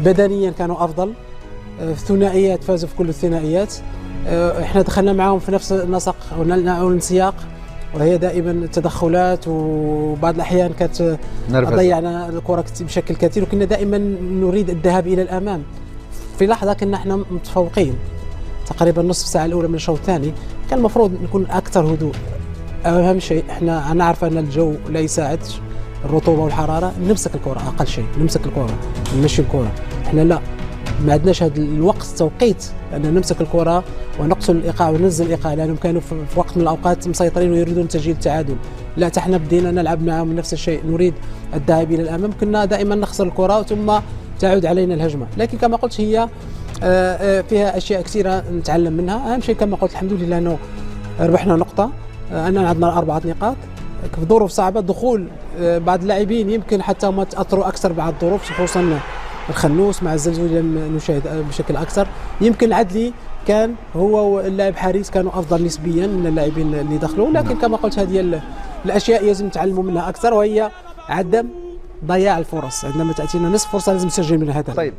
بدنيا كانوا افضل، في الثنائيات فازوا في كل الثنائيات. احنا دخلنا معاهم في نفس النسق او السياق، وهي دائما تدخلات، وبعض الاحيان كانت ضيعنا الكره بشكل كثير، وكنا دائما نريد الذهاب الى الامام. في لحظه كنا احنا متفوقين تقريبا نصف ساعه الاولى من الشوط الثاني، كان المفروض نكون اكثر هدوء. اهم شيء احنا نعرف ان الجو لا يساعد، الرطوبه والحراره، نمسك الكره اقل شيء، نمسك الكره، نمشي الكره. احنا لا، ما عندناش هذا الوقت التوقيت ان نمسك الكره ونقتل الايقاع وننزل الايقاع، لانهم كانوا في وقت من الاوقات مسيطرين ويريدون تسجيل التعادل. لا، حتى احنا بدينا نلعب معهم نفس الشيء، نريد الذهاب الى الامام، كنا دائما نخسر الكره ثم تعود علينا الهجمه. لكن كما قلت هي فيها اشياء كثيره نتعلم منها. اهم شيء كما قلت الحمد لله انه ربحنا نقطه، اننا عندنا 4 نقاط في ظروف صعبه. دخول بعض اللاعبين يمكن حتى هم تاثروا اكثر بعض الظروف، خصوصا الخنوس مع الزلزول نشاهد بشكل اكثر. يمكن العدلي كان هو واللاعب حارس كانوا افضل نسبيا من اللاعبين اللي دخلوا، لكن كما قلت هذه الاشياء يجب نتعلموا منها اكثر، وهي عدم ضياع الفرص. عندما تاتينا نصف فرصه لازم نسجل منها هدف. طيب،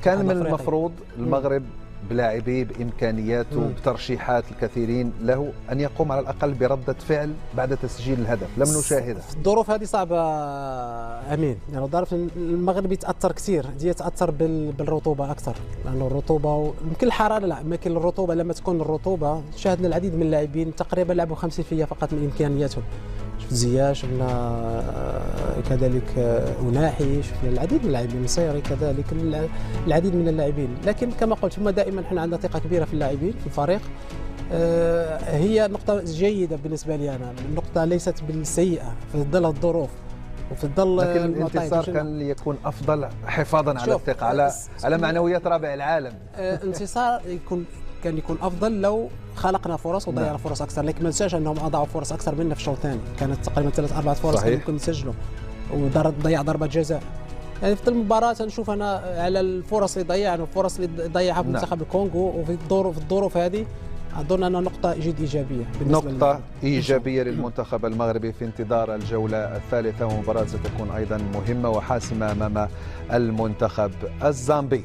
كان من المفروض المغرب بلاعبيه بامكانياته بترشيحات الكثيرين له ان يقوم على الاقل برده فعل بعد تسجيل الهدف، لم نشاهدها. الظروف هذه صعبه امين، يعني ظرف المغرب يتاثر كثير، يتاثر بالرطوبه اكثر، لانه الرطوبه يمكن الحراره لا، لكن الرطوبه لما تكون الرطوبه، شاهدنا العديد من اللاعبين تقريبا لعبوا 50% فقط من امكانياتهم. شفت زياش، شفنا كذلك أناحي، شفنا العديد من اللاعبين، مصيري كذلك، العديد من اللاعبين. لكن كما قلت هم دائما احنا عندنا ثقه كبيره في اللاعبين في الفريق. هي نقطه جيده بالنسبه لي انا، النقطه ليست بالسيئه في ظل الظروف وفي ظل، لكن الانتصار كان ليكون افضل حفاظا على الثقه، على معنويات رابع العالم. الانتصار كان يكون افضل لو خلقنا فرص وضيعنا فرص اكثر، لكن ما ننساش انهم اضاعوا فرص اكثر منا في الشوط الثاني، كانت تقريبا 3-4 فرص ممكن نسجلوا، وضيع ضربه جزاء. يعني في المباراه نشوف انا على الفرص اللي ضيعنا والفرص اللي ضيعها في منتخب الكونغو، وفي الظروف هذه اظن انها نقطه جد ايجابيه بالنسبه نقطه ايجابيه للمنتخب المغربي في انتظار الجوله الثالثه، ومباراه ستكون ايضا مهمه وحاسمه امام المنتخب الزامبي.